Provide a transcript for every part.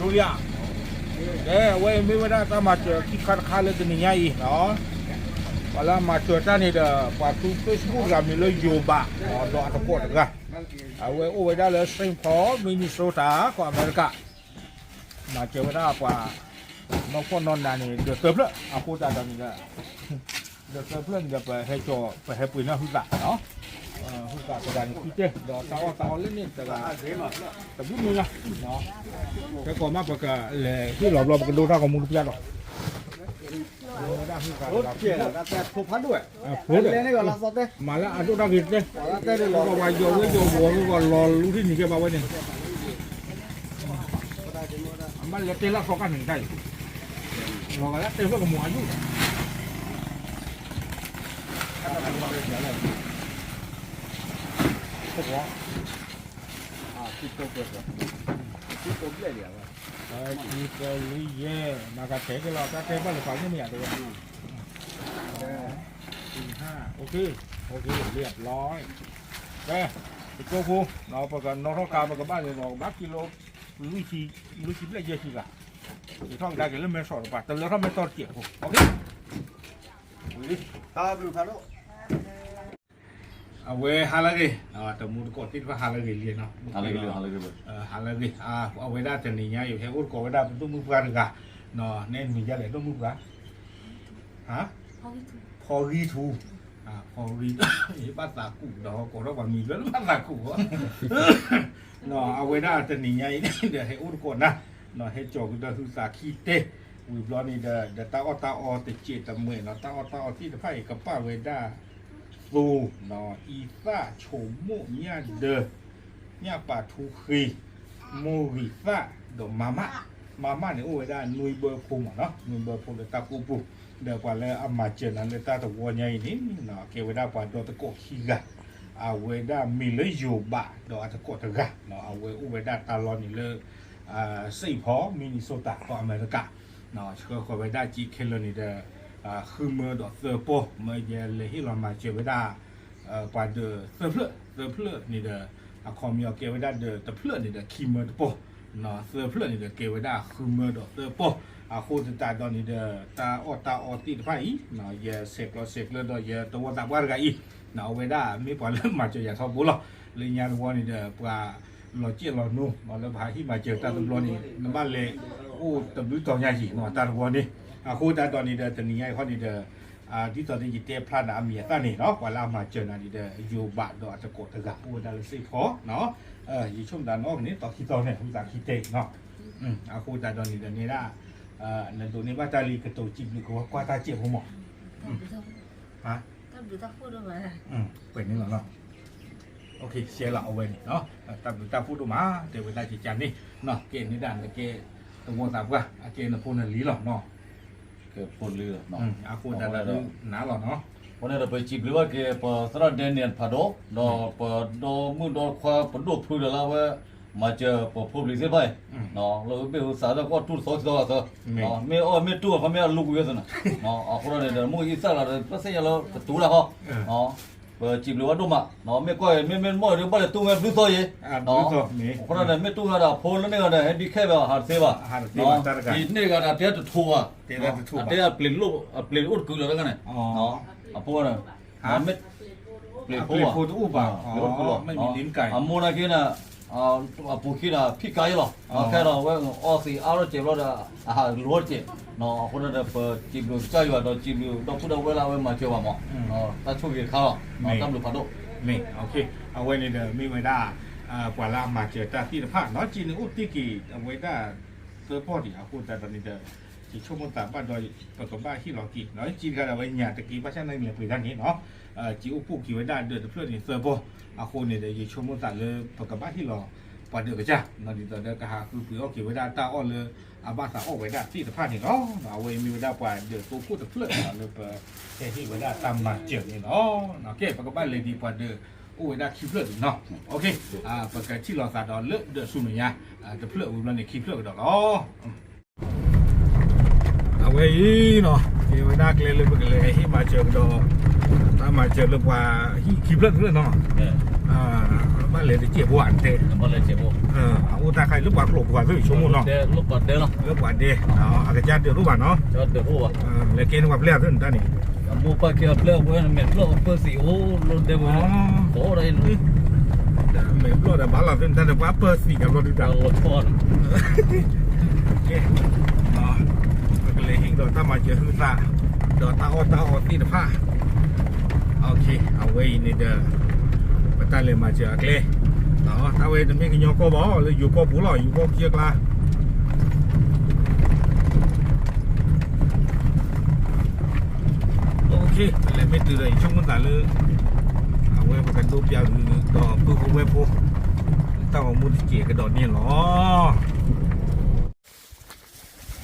ดูอย่างเว้ยไม่ว่าจะมาเจอที่คาเลยตัวนี้ยังเนาะเวลามาเจอท่านนี่เด้อพอทุกเฟซบุ๊กเรามีเลยยูบะดอกตะโกนกันเอาไว้โอ้ไว้ได้เลยเซนต์พอลมินนิโซตาของอเมริกามาเจอได้กว่าน้องคนนอนด้านนี้เดือดเติบเลยเอาพูดด้านนี้เลยเดือดเติบเพื่อนจะไปให้โจไปให้ปืนน้าหุ่นละเนาะหุ่นละตัวด้านนี้พี่เจ้ดอกเตาเล่นนี่แต่บุ้มือละเนาะแต่ก่อนมาประกาศเลยที่หลอกกันดูท่าของมึงทุกอย่างหรอกรถเกี่ยวแต่ผูกพันด้วยผูกเลยนี่ก็รับสดเลยมาแล้วอันนี้เรากินเลยเราไปโยนโยบัวก็รอรู้ที่นี่แกมาไว้เนี่ยมันเลยเตะละสองกันหนึ่งได้รอกันแล้วเตะเพื่อกับหมูอายุคิดโตเกิดคิดโตเกิดเดี๋ยวคิดเลยเย่มากระเทก็รอกระเทบ้านหรือเปล่าไม่มีอะไรเลย4-5โอเคเรียบร้อยไปโจ้คูเราประกันน้องท้องกาประกันบ้านเลยน้องบักกิโลลุยชีเปล่าเยอะชีกะที่ท้องได้กันเริ่มไม่สอดป่ะแต่แล้วถ้าไม่ตอดเกี่ยวโอเคครับดูครับลูกเอาไว้ฮาลาเกแต่มูดกอดที่ว่าฮาลาเกเรียนเนาะฮาลาเกเอาไว้ได้แต่นี่เนี่ยอยู่แค่อุดกอไว้ได้เป็นตู้มือปลาหรือไงเนาะเน้นมีเยอะเลยตู้มือปลาฮะพอรีทูพอรีภาษากูเนาะก็เราว่ามีแล้วภาษากูเนาะเอาไว้ได้แต่นี่เนี่ยเดี๋ยวให้อุดกอนะเนาะให้จอกเดี๋ยวศึกษาขี้เตะวิบล้อนี่เดี๋ยวตาออติเจตเมื่อเนาะตาอที่จะไพ่กับป้าไว้ได้ซูเนาะอีซ่าโฉมโมเนี่ยเดอเนี่ยปาทูคีโมริซ่าดอกมาม่าเนี่ยโอ้ยได้นุยเบอร์พุงเนาะนุยเบอร์พุงเดตากูปูเดี๋ยวกว่าแล้วอามาเจนั้นเดตาตะวัวใหญ่นี่เนาะเกวดาปาดอตะโกขี้กะเอาเวดามีเลยโยบะดอกตะโกตะกะเนาะเอาเวอุเวดาตาลอนนี่เลยสี่พอมินนิโซตาของอเมริกาเนาะก็เวดาจีเคลนี่เดคือเมื่อดอกเซอร์โปเมื่อเยลเลยที่เรามาเจอเวดากว่าเดอเซอร์เพลนี่เดคอมมีเอาเกวดาเดอตะเพลนี่เดคีเมอร์โปเนาะเซอร์เพลนี่เดเกวดาคือเมื่อดอกเซอร์โปโคตรตาดอนนี่เดตาออติดไฟเนาะเยเซกเลยดอกเยตัวตาบวาร์กอีเนาะเวดาไม่พอเริ่มมาเจออย่างทอบุลเลยยานวันนี่เดปลาเราเจี๋ยเราโน่มาแล้วพาที่มาเจอตาตำรวจนี่น้ำบ้านเลยโอ้ตำรวจต่อใหญ่เนาะตาตำรวจนี่โคตรตอนนี้เดตนี่ไงเขานี่เดที่ตอนนี้ยิเตพลาดอามีตานี่เนาะว่าเรามาเจอนะนี่เดอยู่บาดดอกตะโกตะกะโอ้ดาลสิพอเนาะยี่ช่วงด้านนอกนี่ต่อที่ตอนเนี่ยผู้ต่างคิดเตเนาะโคตรตอนนี้เดนี่ละนั่นตัวนี้ว่าตาลีกระโตจิบหรือว่าตาเจ็บหัวหมอฮะถ้าดูถ้าพูดออกมาเป็นนี่เหรอเนาะโอเคเสียละเอาไว้นี่เนาะตาพูดออกมาเดี๋ยวเวลาจิจันนี่เนาะเกณฑ์นี่ด้านเกณฑ์ตัวตามว่าเกณฑ์พูดนั่นลีหรอกเนาะเกิดพูดเรือเนาะพูดนั่นหนาหรอเนาะวันนี้เราไปจีบหรือว่าเกี่ยปสระเดนเนียนผาโดดอปดอมือดอควาปดพูดแล้วว่ามาเจอปพูดลิเซียไปเนาะเราไปอุตส่าห์แล้วก็ทุ่น2 ตัวเนาะไม่ตู้เขาไม่ลูกเยอะสินะเนาะคนนั้นเดี๋ยวมึงอีสักแล้วก็เสียแล้วตู้แล้วเขาเนาะเปิดจีบหรือว่าดูมาเนาะไม่ก้อยไม่มั่วหรือว่าตู้ไม่รู้ตัวยี่เนาะคนนั้นไม่ตู้ก็ได้พูดแล้วนี่ก็ได้ให้ดีแค่แบบหาเสียบ่เนาะนี่ก็ได้เดี๋ยวจะทัวเดี๋ยวเปลี่ยนรูปเปลี่ยนอุดกูแล้วกันเนี่ยเนาะพูดนะไม่เปลี่ยนพูดอุบะไม่มีลิ้นไก่มูนากินะปูขี้นะพี่ไก่หรอแค่เราว่าสีเอาแล้วเจ็บแล้วรัวเจ็บเนาะคนนั้นเปิดจีบดูใจว่าเราจีบดูเราพูดเอาเวลาเวมาเจอว่าหมอถ้าช่วยเขาเนาะตำรวจพัดไม่โอเคเอาไว้ในเดิมมีไว้ได้กว่าเรามาเจอแต่ที่ภาคเนาะจีนอุติกีเอาไว้ได้เซอร์พอร์ตที่เอาพูดแต่ตอนนี้เดิมที่ชั่วโมง3 บ้านโดยผสมบ้านที่เรากีเนาะจีนกันเอาไว้เนี่ยตะกี้ภาษาในเมืองคุยด้านนี้เนาะจีอุปุกีไว้ได้เดือดเพื่อนนี่เซอร์พอร์ตคนเนี่ยจะชั่วโมง3เลยผสมบ้านที่เราปอดเดือดจ้ะนั่นดีต่อเดือดก็หาคือโอเคไว้ได้ตาอ่อนเลยบ้านสาวออกไว้ได้ที่สภาพนี่เนาะเอาไว้มีไว้ได้กว่าเดือดตัวพูดเพื่อนเลยแค่ที่ไว้ได้ตามมาเจอนี่เนาะโอเคปกบ้านเลยดีกว่าเดือดโอ้ยได้คิดเพื่อนเนาะโอเคปกติที่เราสาดอนเลือดเดือดสุ่มเนี่ยจะเพื่อนอุ่นนั่นเนี่ยคิดเพื่อนดอกอ๋อเอาไว้เนาะเกี่ยวกับนักเล่นเลยเมื่อกี้เลยให้มาเจอดอก ถ้ามาเจอเรื่องว่าขี้เพื่อนเนาะ เนี่ย บ้านเลยจะเจ็บหวานเต้ มาเลยเจ็บโอ้ เอาตาใครลูกบาดหลบกว่าด้วยชั่วโมงเนาะ เดี๋ยวลูกบอลเดี๋ยวเนาะ ลูกบาดเด้อากาศเดือดรูปบาดเนาะ จะเดี๋ยวโอ้อะ เลยเกณฑ์ว่าเปรี้ยวขึ้นตานี่ มูปาเกียร์เปลือกเว้ยเหม็นเปลือกเปลือกสีโอ้รถเดี๋ยวโอ้อะไรนี่ เหม็นรถแต่บ้านเราขึ้นท่านจะว่าเปิดสีกับรถดูดัง รถทอด โอเคเนาะก็เลยเห็นตัวถ้ามาเจอคือซาเดี๋ยวตาออตีนผ้าโอเคเอาไว้ในเด้อปัตตาเลยมาเจอเลยเนาะถ้าไว้จะไม่กินยอก็บ่เลยอยู่ก็ผู้หล่ออยู่ก็เกียกละโอเคอะไรไม่ตื่นเลยช่วงมันตาเลยเอาไว้ประกันรูปยาวต่อปื้มไว้พวกต้องเอามือเกี่ยกระโดดเนี่ยหรอ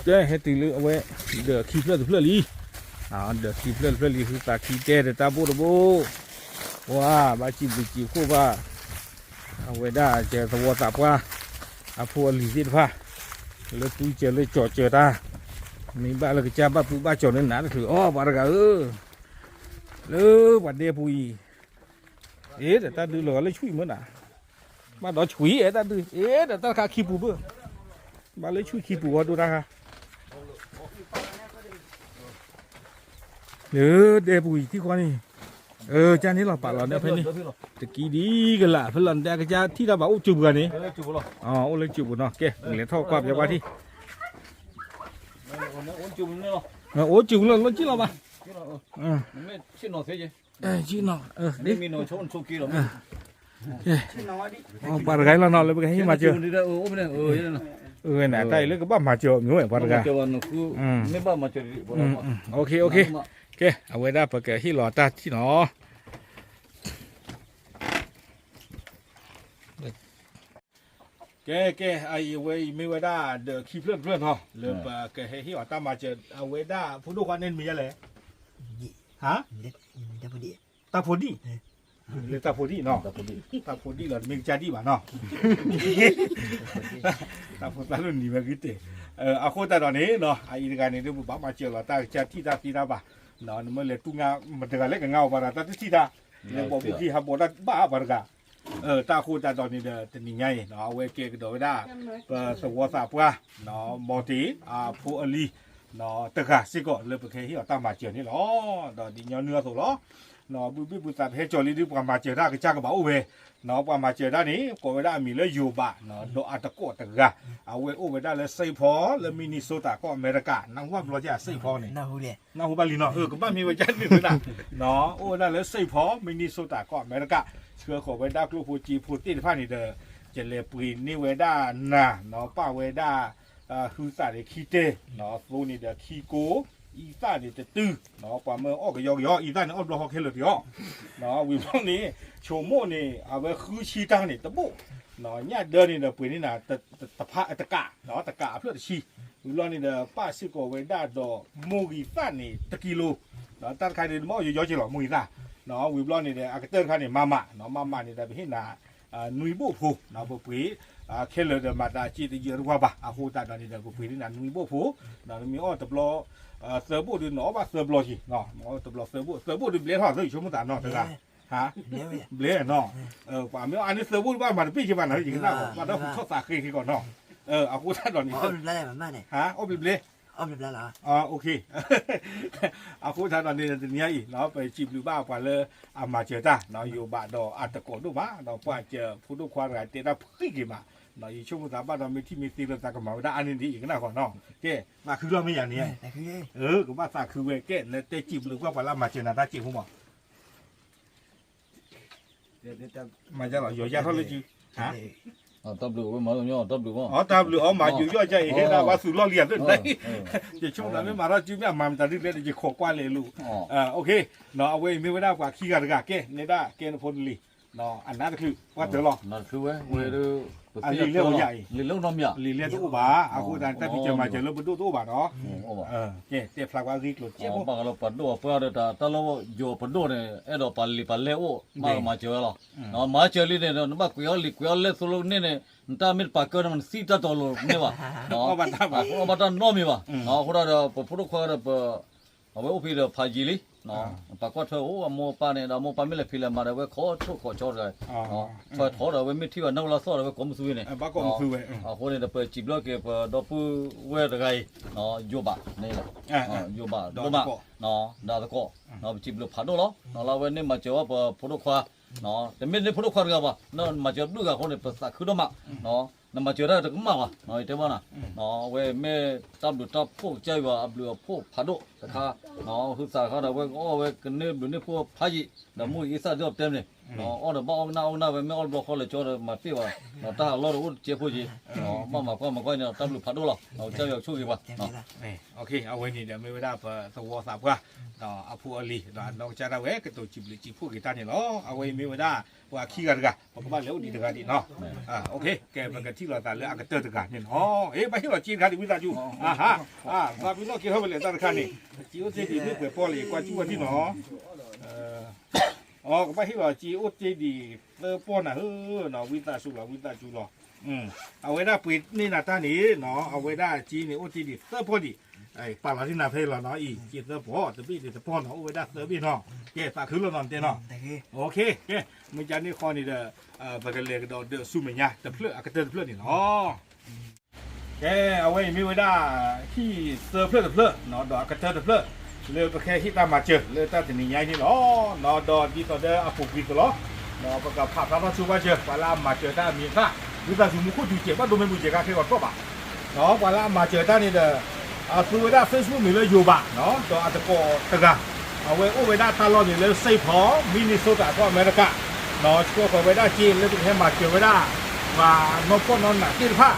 เจ้ให้ตื่นเลยเอาไว้เดี๋ยวขี้เพื่อนลีเดี๋ยวขี้เพื่อนลีคือตาขี้เจ้แต่ตาบูดบูว้าบาจีบจีบคู่ว่าเอาไว้ได้เจอตัวสับว่าอาพัวลีสิฟ้าเลยตู้เจอเลยจ่อเจอตามีบ้านเลยจ้าบ้าปูบ้าจ่อนั่นหนาถืออ๋อบาร์กาเลยวันเดียปุยแต่ตาดูหล่อเลยช่วยเหมือนน่ะมาดอช่วยตาดูแต่ตาขาขี้ปูเบ้อมาเลยช่วยขี้ปูว่าดูนะคะเดี๋ยวปุยที่คนนี้จานนี้เราปะเราเนี่ยเพื่อนนี่ตะกี้ดีกันละเพื่อนแต่ก็จะที่เราบอกจุบกันนี่อ๋อโอ้เลยจุบเนาะเก๋เหลือเท่ากับอย่างว่าที่โอ้จุบเราเราจีเราปะไม่ชิ้นหน่อยสิจีเนาะนี่มีหน่อยชนชุกี้หรออ๋อปาร์ไกเราเนาะเลยไปให้มาเจอน่ะใต้เลยก็บ้ามาเจอหนูปาร์ไกไม่บ้ามาเจอโอเคเอาไว้ได้ปากแกที่หล่อตาที่หนอแกไอเว้ยไม่ไว้ได้เดี๋ยวขี้เพื่อนเหรอเริ่มปากแกให้ที่หล่อตามาเจอเอาไว้ได้ผู้ดูความเน้นมีอะไรฮะตาพอดีเลยตาพอดีเนาะตาพอดีเหรอมีใจดีป่ะเนาะตาพอดีรุ่นนี้มันคือเตะเอาโคตรตอนนี้เนาะไอ้การนี้เดี๋ยวบ้ามาเจอเราตาจะที่ตาป่ะเนาะมันเลยตุ้งามันจะเล็กเงาป่ะตาที่ตาเนี่ยบอกที่ฮับบอดบ้าป่ะกันตาโคตรตอนนี้เดี๋ยวจะนี่ไงเนาะเวกเกกโดยได้สวัสดิ์ป่ะเนาะมอตีผู้อลีเนาะตะกะสิก็เลยไปแค่ที่เราตามาเจอนี่หรอเนาะดิเนื้อสุดหรอเนาะบุษบาเฮจอลีดีกว่ามาเจอได้ก็จ้างกับเอาเวเนาะว่ามาเจอได้นี้ก็เวลามีเลยอยู่บ้านเนาะโดอัตโกตะกะเอาเวโอเวลาเลยไซพอเลยมินิโซตาก็อเมริกานั่งว่าเราจะไซพอเนี่ยนาฮูบาลีเนาะก็บ้านมีไว้จันนี่นะเนาะโอเวลาเลยไซพอมินิโซตาก็อเมริกาเชื่อขอเวลากลูพูจีพูตินฟ้านี่เด้อจะเลยปุยนี่เวลาน่ะเนาะป้าเวลาคือสาเลยคีเตเนาะฟูนี่เด้อคีโกอีสานนี่จะตื้อเนาะป่าเมื่อออกก็ยออีสานนี่ออกเราเขาแค่เลยเดียวเนาะวิพากษ์นี้โชโมนี่เอาไว้คือชีตังนี่ตะบุเนาะเนี่ยเดินนี่เด้อปืนนี่นะตะพะตะกะเนาะตะกะเพื่อชีวิพากษ์นี่เด้อป้าสิโกเวด้าดอมูกีสานนี่ตะกิโลเนาะตัดใครเดินมอยอจิหรอมูกีสานเนาะวิพากษ์นี่เด้ออากาเตอร์ใครนี่มาเนาะมานี่เด้อไปเห็นนะนุยบุผูเนาะบุปีแค่เลยเดินมาตาจีตเยอะกว่าป่ะอาหูตาตอนนี้เด้อบุปีนี่นะนุยบุผูเนาะมีอ้อตะบลอเสือบูดูหนอว่าเสือบลอชีเนาะตบลอเสือบูดูเบลทอดเลยชั่วโมงตาเนาะถึงอ่ะฮะเบลเนาะป่าเมื่ออันนี้เสือบูว่ามันปีกี่วันนะจริงๆนะมันต้องเข้าสาคีก่อนเนาะเอาพูดท่านตอนนี้ฮะโอ้เบลโอเคเอาพูดท่านตอนนี้จะเนี่ยอีกเนาะไปจีบหรือบ้าป่าเลยอามาเจอตาเนาะอยู่บ้านดออัตโกดูมาเนาะป่าเจอผู้ดูความไรเตะได้พี่กี่มาเนาะช่วงสามบ้านเรามีที่มีตีเราตากระหม่อมได้อันนี้ดีอีกนะก่อนเนาะเก้มาคือเราไม่อย่างนี้ก็ว่าตาคือเวเก้แล้วเตะจีบหรือว่าปลามาเจอนาตาจีบผมบอกเดี๋ยวมาจะหล่อยยาเท่าไรจีฮะตับหรือว่ามาตรงนี้ตับหรือว่าตับหรือมาอยู่ย่อยใจเห็นนะว่าสุดล้อเลียนด้วยเลยจะช่วงนั้นไม่มาเราจีบไม่มาตาดิเล็ดจะขอกว่าเลยลูกโอเคเนาะเอาไว้ไม่ได้กว่าขี้กันกันเก้เนี่ยได้เก้นพลลีเนาะอันนั้นคือว่าเดี๋ยวรอนั่นคือเว้ยเว้ยดูลีเลี้ยวใหญ่ลีเลี้ยวนมใหญ่ลีเลี้ยวตู้บ่าเอาคุณแต่พี่จะมาเจอเรื่องบรรทุกตู้บ่าเนาะเนี่ยเจ็บพลักว่ารีกหลุดเจ็บปากเราปัดด้วยเพื่อเดี๋ยวแต่เราอยู่ปัดด้วยเนี่ยไอ้ดอกปัลลีปัลเล่โอ้มาเจอหรอเนาะมาเจอลีเนี่ยเราบ้ากุยลีกุยเล่สุดเนี่ยนั่นมีปากเกินมันซีตัดตัวเลยเนี่ยวะเนาะมาตันน้อมีวะเนาะคนเราพูดคุยเราเอาไว้อุปถัมภ์พาจิลี เนาะปากก็เธอโอ้โมปาเนี่ยเราโมปาไม่เลยพิลมาเลยเว้ยขอชุกขอชดเลยเนาะช่วยถอดเราเว้ยไม่ที่ว่านั่งรอซ้อเราเว้ยกรมสุวิเนี่ย บ้าก็มือเว้ย คนเนี่ยเปิดจีบแล้วเก็บดอกผู้เว้ยอะไรเนาะโยบะนี่แหละโยบะโยบะเนาะดาตะก็เนาะจีบแล้วผ่านด้วยเนาะเราเว้ยเนี่ยมาเจอว่าพลุควาเนาะแต่ไม่ได้พลุควากันป่ะเนาะมาเจอดูกับคนเนี่ยภาษาคือดมาเนาะนั่นมาเจอได้แต่ก็มาว่ะเนาะเดี๋ยวนะเนาะเว้ยแม่ตับดูตับพวกใจว่าอับเรือพวกผ่านด้วยแต่ข้าเนาะคือสาขาเราเว้ยโอ้เว้ยกันเนี่ยดูเนี่ยพวกพายิแล้วมุ่งอีสานจอบเต็มเลยเนาะอ๋อเดี๋ยวบ้าเอาหน้าเว้ยไม่เอาบล็อกเขาเลยจอดมาฟีว่าเนาะถ้าเราดูเจ็บพูดจีเนาะมาก็เนี่ยตับดูผ่านด้วยหรอเนาะเจ้าอยากช่วยป่ะเนาะ โอเคเอาไว้นี่เดี๋ยวไม่ได้พอสวอสับก็เอาผู้อลีน้องจะได้เว้ยก็ตัวจิบลิจิบผู้กีตาร์เนี่ยเนาะเอาไว้ไม่ได้ว่าขี้กันกันผมก็มาเลี้ยวดีกันดีเนาะโอเคแกมันก็ที่เราแต่เรื่องก็เจอกันเนี่ยเนาะเฮ้ยไปที่เราจีนกันดีวิจารณ์อยู่ฮะมาพี่น้องเกี่ยวกับเรื่องต่างๆนี่จีโอเจดีนี่เปิดปอลีกว่าจูว่าที่เนาะอ๋อก็ไปที่เราจีโอเจดีเปิดปอน่ะเนาะวิจารณ์สุเราวิจารณ์จูเราเอาไว้ได้ปิดนี่นาตานี่เนาะเอาไว้ได้จีนี่โอเจดีเปิดปอดีไอ้ปาลาที่นาเพลเราเนาะอีจีเตอร์พอตะบี้ตะพอเนาะโอ้ยได้เตอร์บี้เนาะเก๋ตาคือเรานอนเต้เนาะโอเคเก๋มึงจะนี่คอนี่เด้อปากเลยก็เด้อสู้มั้ยเนี่ยตะเพลอะก็เตอร์เพลนี่เนาะเก๋เอาไว้มีไว้ได้ที่เตอร์เพลตะเพลเนาะดอกก็เตอร์ตะเพลเลยไปแค่ที่ตามมาเจอเลยตาจะนี่ใหญ่นี่เนาะเนาะดอดีต่อเด้ออะปุกวิกเนาะเนาะประกอบภาพพระชูว่าเจอปาลามาเจอตามีค่าดูตาสูมุคุดูเจ็บว่าดูไม่มุเจ็บก็แค่ว่าก็บ่เนาะปาลามาเจอตานี่เด้อคือเวลาเฟซบุ๊กมีเลยอยู่บ้างเนาะตัวอาจจะก็ตะกะเอาไว้โอ้เวลาตลอดนี่เลยใส่พอมินนิโซตาก็อเมริกาเนาะช่วยกับเวลาจีนแล้วถึงให้มาเจอเวลาว่าน้องพ่อน้องหนักที่ผ้า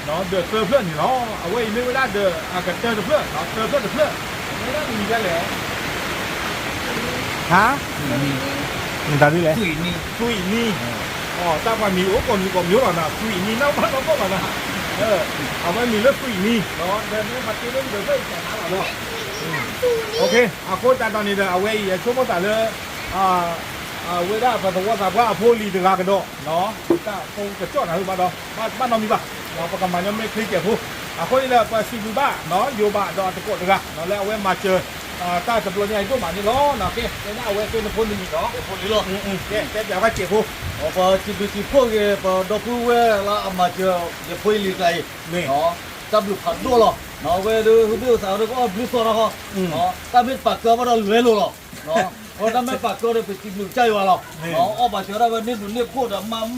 เนาะเดือดเพื่อนนี่เนาะเอาไว้ไม่เวลาเดือดอาจจะเจอเพื่อนเนาะเจอเพื่อนไม่ได้มีกันเลยฮะมันตาดีเลยคุยนี่อ๋อตั้งว่ามีโอ้คนมีก็มีหรอนะคุยนี่น้องพ่อน้องก็หรอนะเอาไว้มีเลือดผู้หญิงนี่เนาะเดินไม่มาตีเล่นเดินไม่แต่หาหรอกโอเคโค้ชตอนนี้เดี๋ยวเอาไว้ช่วงมื้อแต่เลยเวลาประตูว่าสับว่าพูดลีดึงกันดเนาะก็คงจะจอดหาบ้านเราบ้านเรามีป่ะเราประกันมันยังไม่คลิกเกี่ยวพูคนนี้เลยไปซีบูบ้าเนาะอยู่บ้านเราตะโกนดึงกันเนาะแล้วเอาไว้มาเจอใต้สะพานใหญ่ตัวหมานี่ล้อเนาะโอเคแล้วเอาไว้เป็นคนหนึ่งเนาะคนนี้ล้อแกอยากให้เจ็บพูพอจิบจิบพวกดอกผู้เวลาเอามาเจอจะพูดลีไกเนาะจับลูกผัดด้วยหรอเนาะเวดูดูสาวดูก็บลูโซนะเขาเนาะถ้าไม่ปักเกลือมาเราเหลือหรอเนาะพอถ้าไม่ปักเกลือไปจิบลูกใจวะหรอเนาะเอามาเจอได้วันนี้หนุนเนี่ยพูด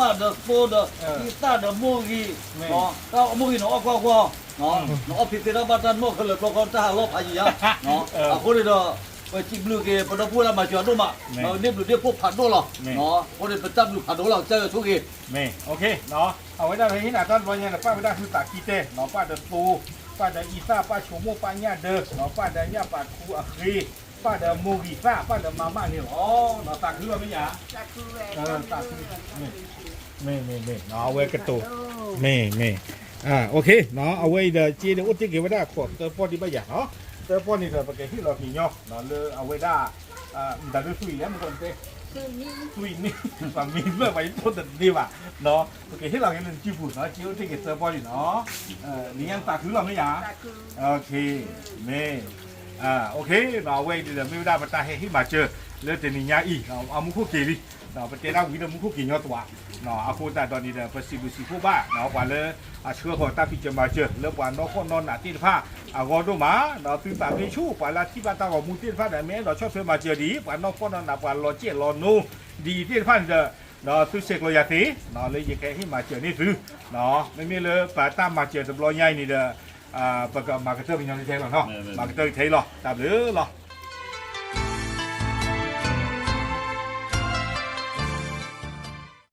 มาเดโฟเดกีตาร์เดมูกีเนาะถ้ามูกีเนาะกว่าเนาะเนาะพิเศษบัตรโม่เขาเลยโปรแกรมถ้าลบพายยาเนาะคนนี้เนาะไปจิบลูกเกพอเราพูดแล้วมาเจอดูมาเนาะเนี่ยลูกเนี่ยพวกผัดด้วยหรอเนาะคนนี้ไปจับลูกผัดด้วยเราเจอทุกทีนี่โอเคเนาะเอาไว้ได้ที่ไหนตอนวันนี้นะป้าไม่ได้คือตากีเต้เนาะป้าเดตูป้าเดอีซ่าป้าโชโมป้าเนี่ยเดเนาะป้าเดเนี่ยป้าคูอาคีป้าเดโมกิซ่าป้าเดมาม่าเนี่ยอ๋อเนาะตาคือว่าไม่ยาตาคือนี่เนาะเอาไว้กระตุกนี่โอเคเนาะเอาไว้เดี๋ยวจีเดี๋ยวอุดที่เก็บไว้ได้ขวดเตอร์พอดีไม่ยาเนาะเตอร์พอดีเดี๋ยวประเกศที่เราหิ้งเนาะเลยเอาไว้ได้แต่ด้วยสุยแล้วมันก็เต้สุยนี่ฝั่งมีเมื่อไปพูดแต่ดีว่ะเนาะโอเคที่เราเห็นจีบุเนาะจีอุดที่เก็บเตอร์พอดีเนาะนี่ยังตาคือเราไม่ยาโอเคนี่โอเคเราไว้เดี๋ยวไม่ได้มาตาให้ที่มาเจอแล้วแต่นี่ยาอีเอามุคุกิลิเนาะประเทศเราวิธีมุคุกิเนาะตัวเนาะอาคูตาตอนนี้เดี๋ยวไปสิบุสิผู้บ้าเนาะกว่าเลยเชื่อพอตาพิจมาเจอแล้วกว่าน้องคนนอนหนาตีผ้ากอดูมาเนาะตื่นตาพิชูกว่าละที่บ้านตาของมูตีผ้าแต่แม่เราชอบเชื่อมาเจอดีกว่าน้องคนนอนหนากว่าเราเจี๊ยรอนูดีที่ผ้าเจอเนาะตุเสกโลยาตีเนาะเลยยังแค่ให้มาเจอนี่ซื้อเนาะไม่มีเลยป่าตามมาเจอตำรวจใหญ่นี่เด้อประกอบมาเกษตรเป็นยังไงใช่หรอเนาะมาเกษตรใช่หรอตามหรือหรอ